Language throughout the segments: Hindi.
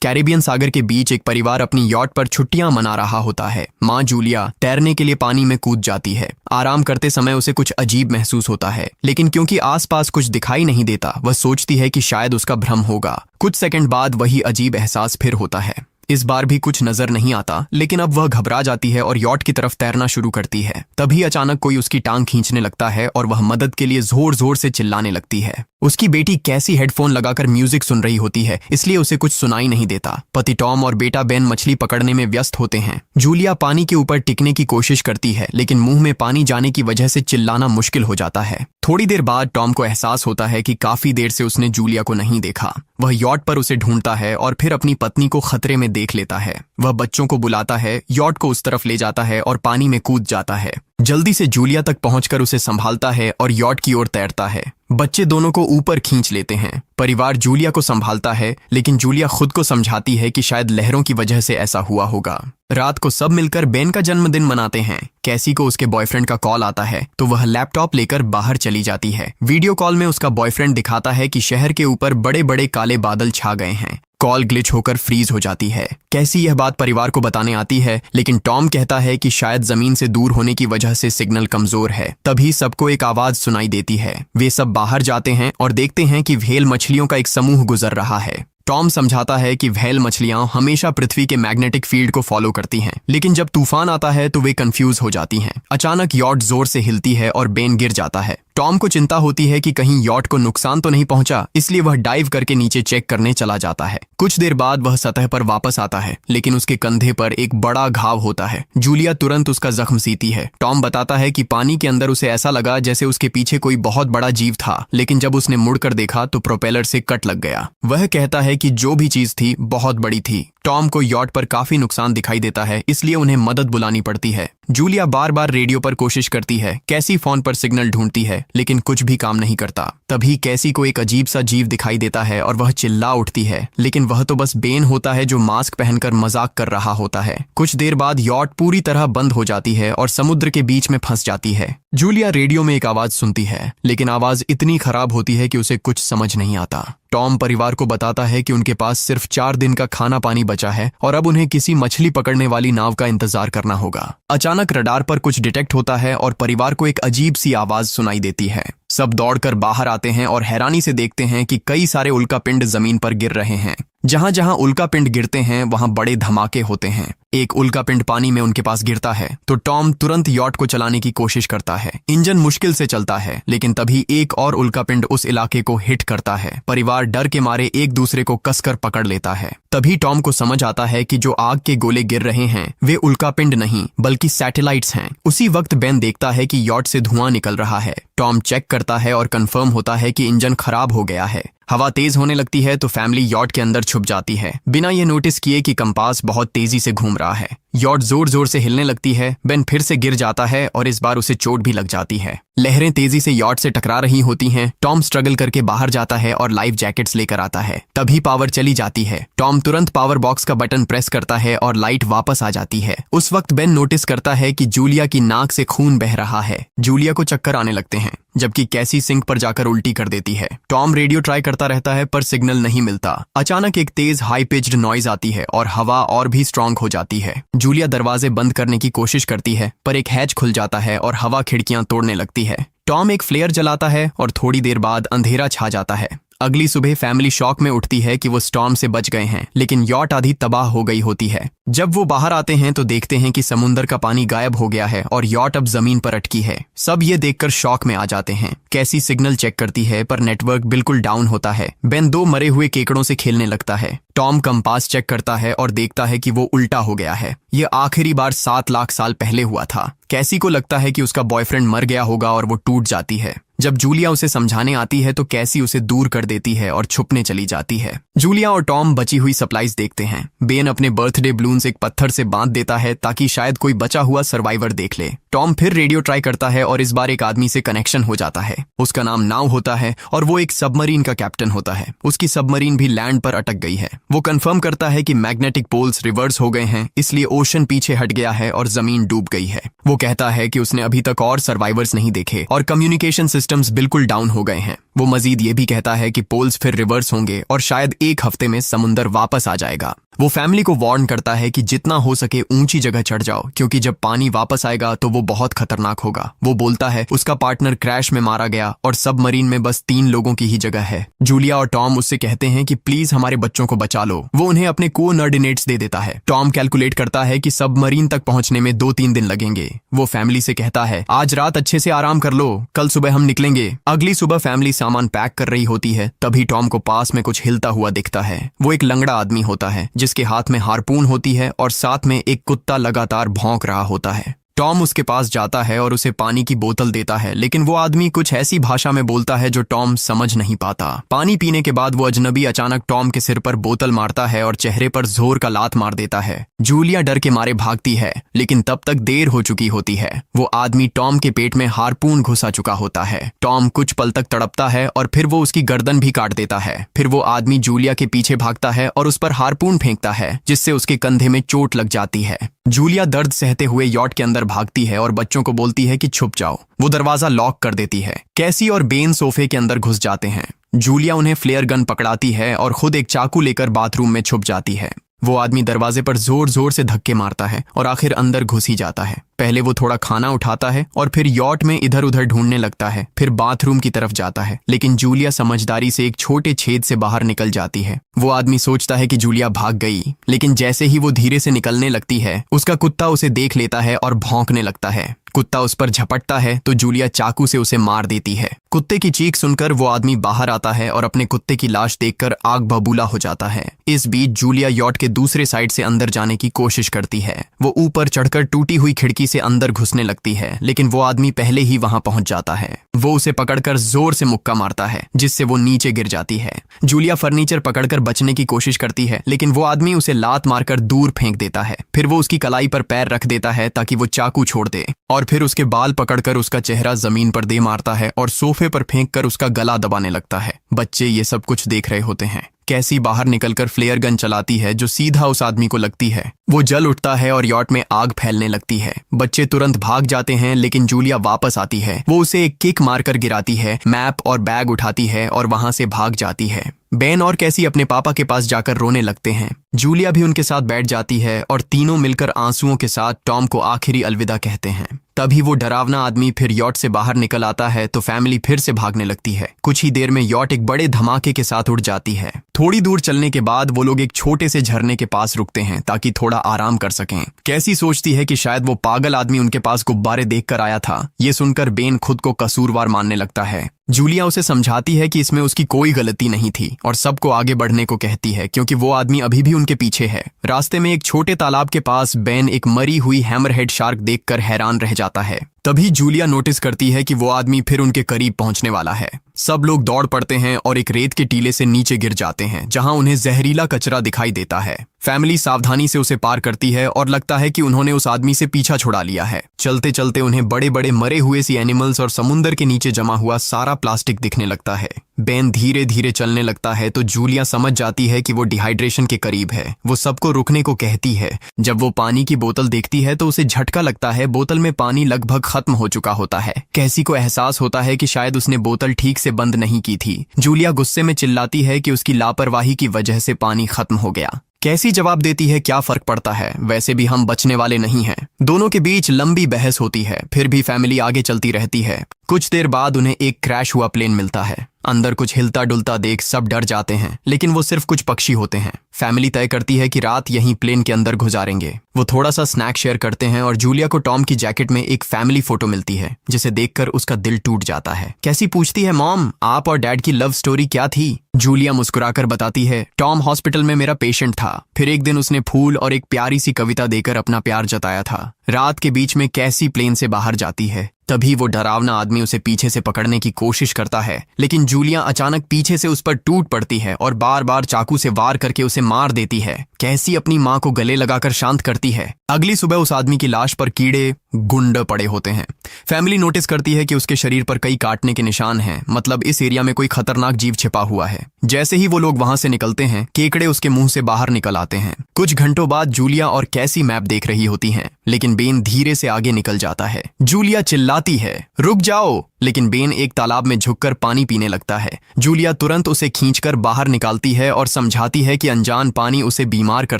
कैरिबियन सागर के बीच एक परिवार अपनी यॉट पर छुट्टियां मना रहा होता है। माँ जूलिया तैरने के लिए पानी में कूद जाती है। आराम करते समय उसे कुछ अजीब महसूस होता है, लेकिन क्योंकि आसपास कुछ दिखाई नहीं देता, वह सोचती है कि शायद उसका भ्रम होगा। कुछ सेकंड बाद वही अजीब एहसास फिर होता है। इस बार भी कुछ नजर नहीं आता, लेकिन अब वह घबरा जाती है और यॉट की तरफ तैरना शुरू करती है। तभी अचानक कोई उसकी टांग खींचने लगता है और वह मदद के लिए जोर जोर से चिल्लाने लगती है। उसकी बेटी कैसी हेडफोन लगाकर म्यूजिक सुन रही होती है, इसलिए उसे कुछ सुनाई नहीं देता। पति टॉम और बेटा बेन मछली पकड़ने में व्यस्त होते हैं। जूलिया पानी के ऊपर टिकने की कोशिश करती है, लेकिन मुंह में पानी जाने की वजह से चिल्लाना मुश्किल हो जाता है। थोड़ी देर बाद टॉम को एहसास होता है कि काफी देर से उसने जूलिया को नहीं देखा। वह यॉट पर उसे ढूंढता है और फिर अपनी पत्नी को खतरे में देख लेता है। वह बच्चों को बुलाता है, यॉट को उस तरफ ले जाता है और पानी में कूद जाता है। जल्दी से जूलिया तक पहुंचकर उसे संभालता है और यॉट की ओर तैरता है। बच्चे दोनों को ऊपर खींच लेते हैं। परिवार जूलिया को संभालता है, लेकिन जूलिया खुद को समझाती है कि शायद लहरों की वजह से ऐसा हुआ होगा। रात को सब मिलकर बेन का जन्मदिन मनाते हैं। कैसी को उसके बॉयफ्रेंड का कॉल आता है, तो वह लैपटॉप लेकर बाहर चली जाती है। वीडियो कॉल में उसका बॉयफ्रेंड दिखाता है कि शहर के ऊपर बड़े बड़े काले बादल छा गए हैं। कॉल ग्लिच होकर फ्रीज हो जाती है। कैसी यह बात परिवार को बताने आती है, लेकिन टॉम कहता है कि शायद जमीन से दूर होने की वजह से सिग्नल कमजोर है। तभी सबको एक आवाज सुनाई देती है। वे सब बाहर जाते हैं और देखते हैं कि व्हेल मछलियों का एक समूह गुजर रहा है। टॉम समझाता है कि व्हेल मछलियां हमेशा पृथ्वी के मैग्नेटिक फील्ड को फॉलो करती हैं, लेकिन जब तूफान आता है तो वे कंफ्यूज हो जाती हैं। अचानक यॉट जोर से हिलती है और बेन गिर जाता है। टॉम को चिंता होती है कि कहीं यॉट को नुकसान तो नहीं पहुंचा, इसलिए वह डाइव करके नीचे चेक करने चला जाता है। कुछ देर बाद वह सतह पर वापस आता है, लेकिन उसके कंधे पर एक बड़ा घाव होता है। जूलिया तुरंत उसका जख्म सीती है। टॉम बताता है कि पानी के अंदर उसे ऐसा लगा जैसे उसके पीछे कोई बहुत बड़ा जीव था, लेकिन जब उसने मुड़कर देखा तो प्रोपेलर से कट लग गया। वह कहता है कि जो भी चीज थी बहुत बड़ी थी। टॉम को यॉट पर काफी नुकसान दिखाई देता है, इसलिए उन्हें मदद बुलानी पड़ती है। जूलिया बार बार रेडियो पर कोशिश करती है। कैसी फोन पर सिग्नल ढूंढती है, लेकिन कुछ भी काम नहीं करता। तभी कैसी को एक अजीब सा जीव दिखाई देता है और वह चिल्ला उठती है, लेकिन वह तो बस बेन होता है जो मास्क पहनकर मजाक कर रहा होता है। कुछ देर बाद यॉट पूरी तरह बंद हो जाती है और समुद्र के बीच में फंस जाती है। जूलिया रेडियो में एक आवाज सुनती है, लेकिन आवाज इतनी खराब होती है कि उसे कुछ समझ नहीं आता। टॉम परिवार को बताता है कि उनके पास सिर्फ 4 दिन का खाना पानी बचा है और अब उन्हें किसी मछली पकड़ने वाली नाव का इंतजार करना होगा। अचानक रडार पर कुछ डिटेक्ट होता है और परिवार को एक अजीब सी आवाज सुनाई देती है। सब दौड़कर बाहर आते हैं और हैरानी से देखते हैं कि कई सारे उल्कापिंड जमीन पर गिर रहे हैं। जहां जहां उल्कापिंड गिरते हैं वहां बड़े धमाके होते हैं। एक उल्कापिंड पानी में उनके पास गिरता है तो टॉम तुरंत यॉट को चलाने की कोशिश करता है। इंजन मुश्किल से चलता है, लेकिन तभी एक और उल्कापिंड उस इलाके को हिट करता है। परिवार डर के मारे एक दूसरे को कसकर पकड़ लेता है। तभी टॉम को समझ आता है कि जो आग के गोले गिर रहे हैं वे उल्कापिंड नहीं बल्कि सैटेलाइट्स हैं। उसी वक्त बेन देखता है कि यॉट से धुआं निकल रहा है। टॉम चेक करता है और कंफर्म होता है कि इंजन खराब हो गया है। हवा तेज होने लगती है तो फैमिली यॉट के अंदर छुप जाती है, बिना ये नोटिस किए कि कंपास बहुत तेजी से घूम रहा है। यॉट जोर जोर से हिलने लगती है। बेन फिर से गिर जाता है और इस बार उसे चोट भी लग जाती है। लहरें तेजी से यॉट से टकरा रही होती हैं। टॉम स्ट्रगल करके बाहर जाता है और लाइफ जैकेट्स लेकर आता है। तभी पावर चली जाती है। टॉम तुरंत पावर बॉक्स का बटन प्रेस करता है और लाइट वापस आ जाती है। उस वक्त बेन नोटिस करता है कि जूलिया की नाक से खून बह रहा है। जूलिया को चक्कर आने लगते हैं, जबकि कैसी सिंक पर जाकर उल्टी कर देती है। टॉम रेडियो ट्राई करता रहता है पर सिग्नल नहीं मिलता। अचानक एक तेज हाई पिच्ड नॉइज आती है और हवा और भी स्ट्रांग हो जाती है। जूलिया दरवाजे बंद करने की कोशिश करती है, पर एक हैच खुल जाता है और हवा खिड़कियां तोड़ने लगती है। टॉम एक फ्लेयर जलाता है और थोड़ी देर बाद अंधेरा छा जाता है। अगली सुबह फैमिली शॉक में उठती है कि वो स्टॉर्म से बच गए हैं, लेकिन यॉट आधी तबाह हो गई होती है। जब वो बाहर आते हैं तो देखते हैं कि समुद्र का पानी गायब हो गया है और यॉट अब जमीन पर अटकी है। सब ये देखकर शॉक में आ जाते हैं। कैसी सिग्नल चेक करती है पर नेटवर्क बिल्कुल डाउन होता है। बेन 2 मरे हुए केकड़ों से खेलने लगता है। टॉम कंपास चेक करता है और देखता है कि वो उल्टा हो गया है। ये आखिरी बार 7 लाख साल पहले हुआ था। कैसी को लगता है कि उसका बॉयफ्रेंड मर गया होगा और वो टूट जाती है। जब जूलिया उसे समझाने आती है तो कैसी उसे दूर कर देती है और छुपने चली जाती है। जूलिया और टॉम बची हुई सप्लाईज देखते हैं। बेन अपने बर्थडे बलून्स एक पत्थर से बांध देता है ताकि शायद कोई बचा हुआ सर्वाइवर देख ले। टॉम फिर रेडियो ट्राई करता है और इस बार एक आदमी से कनेक्शन हो जाता है। उसका नाम नाव होता है और वो एक सबमरीन का कैप्टन होता है। उसकी सबमरीन भी लैंड पर अटक गई है। वो कंफर्म करता है कि मैग्नेटिक पोल्स रिवर्स हो गए हैं, इसलिए ओशन पीछे हट गया है और जमीन डूब गई है। वो कहता है कि उसने अभी तक और सर्वाइवर्स नहीं देखे और कम्युनिकेशन सिस्टम सिस्टम्स बिल्कुल डाउन हो गए हैं। वो मजीद ये भी कहता है कि पोल्स फिर रिवर्स होंगे और शायद एक हफ्ते में समुंदर वापस आ जाएगा। वो फैमिली को वार्न करता है कि जितना हो सके ऊंची जगह चढ़ जाओ, क्योंकि जब पानी वापस आएगा तो वो बहुत खतरनाक होगा। वो बोलता है उसका पार्टनर क्रैश में मारा गया और सबमरीन में बस 3 लोगों की ही जगह है। जूलिया और टॉम उससे कहते हैं कि प्लीज हमारे बच्चों को बचा लो। वो उन्हें अपने कोऑर्डिनेट्स दे देता है। टॉम कैलकुलेट करता है कि सबमरीन तक पहुंचने में 2-3 दिन लगेंगे। वो फैमिली से कहता है आज रात अच्छे से आराम कर लो, कल सुबह हम निकलेंगे। अगली सुबह फैमिली सामान पैक कर रही होती है, तभी टॉम को पास में कुछ हिलता हुआ दिखता है। वो एक लंगड़ा आदमी होता है जिसके हाथ में हारपून होती है और साथ में एक कुत्ता लगातार भौंक रहा होता है। टॉम उसके पास जाता है और उसे पानी की बोतल देता है, लेकिन वो आदमी कुछ ऐसी भाषा में बोलता है जो टॉम समझ नहीं पाता। पानी पीने के बाद वो अजनबी अचानक टॉम के सिर पर बोतल मारता है और चेहरे पर जोर का लात मार देता है। जूलिया डर के मारे भागती है, लेकिन तब तक देर हो चुकी होती है। वो आदमी टॉम के पेट में हारपून घुसा चुका होता है। टॉम कुछ पल तक तड़पता है और फिर वो उसकी गर्दन भी काट देता है। फिर वो आदमी जूलिया के पीछे भागता है और उस पर हारपून फेंकता है, जिससे उसके कंधे में चोट लग जाती है। जूलिया दर्द सहते हुए यॉट के अंदर भागती है और बच्चों को बोलती है कि छुप जाओ। वो दरवाजा लॉक कर देती है। कैसी और बेन सोफे के अंदर घुस जाते हैं। जूलिया उन्हें फ्लेयर गन पकड़ाती है और खुद एक चाकू लेकर बाथरूम में छुप जाती है। वो आदमी दरवाजे पर जोर जोर से धक्के मारता है और आखिर अंदर घुस ही जाता है। पहले वो थोड़ा खाना उठाता है और फिर यॉट में इधर उधर ढूंढने लगता है, फिर बाथरूम की तरफ जाता है, लेकिन जूलिया समझदारी से एक छोटे छेद से बाहर निकल जाती है। वो आदमी सोचता है कि जूलिया भाग गई, लेकिन जैसे ही वो धीरे से निकलने लगती है, उसका कुत्ता उसे देख लेता है और भौंकने लगता है। कुत्ता उस पर झपटता है तो जूलिया चाकू से उसे मार देती है। कुत्ते की चीख सुनकर वो आदमी बाहर आता है और अपने कुत्ते की लाश देखकर आग बबूला हो जाता है। इस बीच जूलिया यॉट के दूसरे साइड से अंदर जाने की कोशिश करती है। वो ऊपर चढ़कर टूटी हुई खिड़की से अंदर घुसने लगती है, लेकिन वो आदमी पहले ही वहां पहुंच जाता है। वो उसे पकड़कर जोर से मुक्का मारता है, जिससे वो नीचे गिर जाती है। जूलिया फर्नीचर पकड़कर बचने की कोशिश करती है, लेकिन वो आदमी उसे लात मारकर दूर फेंक देता है। फिर वो उसकी कलाई पर पैर रख देता है ताकि वो चाकू छोड़ दे, और फिर उसके बाल पकड़कर उसका चेहरा जमीन पर दे मारता है और सोफे पर फेंककर उसका गला दबाने लगता है। बच्चे ये सब कुछ देख रहे होते हैं। कैसी बाहर निकलकर फ्लेयर गन चलाती है जो सीधा उस आदमी को लगती है। वो जल उठता है और यॉट में आग फैलने लगती है। बच्चे तुरंत भाग जाते हैं, लेकिन जूलिया वापस आती है। वो उसे एक किक मारकर गिराती है, मैप और बैग उठाती है और वहां से भाग जाती है। बेन और कैसी अपने पापा के पास जाकर रोने लगते हैं। जूलिया भी उनके साथ बैठ जाती है और तीनों मिलकर आंसुओं के साथ टॉम को आखिरी अलविदा कहते हैं। तभी वो डरावना आदमी फिर यॉट से बाहर निकल आता है तो फैमिली फिर से भागने लगती है। कुछ ही देर में यॉट एक बड़े धमाके के साथ उड़ जाती है। थोड़ी दूर चलने के बाद वो लोग एक छोटे से झरने के पास रुकते हैं ताकि थोड़ा आराम कर सकें। कैसी सोचती है कि शायद वो पागल आदमी उनके पास गुब्बारे देखकर आया था। ये सुनकर बेन खुद को कसूरवार मानने लगता है। जूलिया उसे समझाती है कि इसमें उसकी कोई गलती नहीं थी और सबको आगे बढ़ने को कहती है, क्योंकि वो आदमी अभी भी उनके पीछे है। रास्ते में एक छोटे तालाब के पास बेन एक मरी हुई हैमरहेड शार्क देखकर हैरान रह जाता है। तभी जूलिया नोटिस करती है कि वो आदमी फिर उनके करीब पहुंचने वाला है। सब लोग दौड़ पड़ते हैं और एक रेत के टीले से नीचे गिर जाते हैं, जहां उन्हें जहरीला कचरा दिखाई देता है। फैमिली सावधानी से उसे पार करती है और लगता है कि उन्होंने उस आदमी से पीछा छुड़ा लिया है। चलते चलते उन्हें बड़े बड़े मरे हुए सी एनिमल्स और समुंदर के नीचे जमा हुआ सारा प्लास्टिक दिखने लगता है। बेन धीरे धीरे चलने लगता है तो जूलिया समझ जाती है कि वो डिहाइड्रेशन के करीब है। वो सबको रुकने को कहती है। जब वो पानी की बोतल देखती है तो उसे झटका लगता है। बोतल में पानी लगभग खत्म हो चुका होता है। कैसी को एहसास होता है कि शायद उसने बोतल ठीक से बंद नहीं की थी। जूलिया गुस्से में चिल्लाती है कि उसकी लापरवाही की वजह से पानी खत्म हो गया। कैसी जवाब देती है, क्या फर्क पड़ता है, वैसे भी हम बचने वाले नहीं हैं। दोनों के बीच लंबी बहस होती है, फिर भी फैमिली आगे चलती रहती है। कुछ देर बाद उन्हें एक क्रैश हुआ प्लेन मिलता है। अंदर कुछ हिलता डुलता देख सब डर जाते हैं, लेकिन वो सिर्फ कुछ पक्षी होते हैं। फैमिली तय करती है कि रात यहीं प्लेन के अंदर गुजारेंगे। वो थोड़ा सा स्नैक शेयर करते हैं और जूलिया को टॉम की जैकेट में एक फैमिली फोटो मिलती है, जिसे देखकर उसका दिल टूट जाता है। कैसी पूछती है, मॉम आप और डैड की लव स्टोरी क्या थी? जूलिया मुस्कुराकर बताती है, टॉम हॉस्पिटल में मेरा पेशेंट था। फिर एक दिन उसने फूल और एक प्यारी सी कविता देकर अपना प्यार जताया था। रात के बीच में कैसी प्लेन से बाहर जाती है। तभी वो डरावना आदमी उसे पीछे से पकड़ने की कोशिश करता है, लेकिन जूलिया अचानक पीछे से उस पर टूट पड़ती है और बार बार चाकू से वार करके उसे मार देती है। कैसी अपनी माँ को गले लगाकर शांत करती है। अगली सुबह उस आदमी की लाश पर कीड़े गुंड पड़े होते हैं। फैमिली नोटिस करती है कि उसके शरीर पर कई काटने के निशान हैं, मतलब इस एरिया में कोई खतरनाक जीव छिपा हुआ है। जैसे ही वो लोग वहां से निकलते हैं, केकड़े उसके मुंह से बाहर निकल आते हैं। कुछ घंटों बाद जूलिया और कैसी मैप देख रही होती हैं, लेकिन बेन धीरे से आगे निकल जाता है। जूलिया चिल्लाती है, रुक जाओ, लेकिन बेन एक तालाब में झुककर पानी पीने लगता है। जूलिया तुरंत उसे खींचकर बाहर निकालती है और समझाती है कि अनजान पानी उसे बीमार कर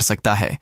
सकता है।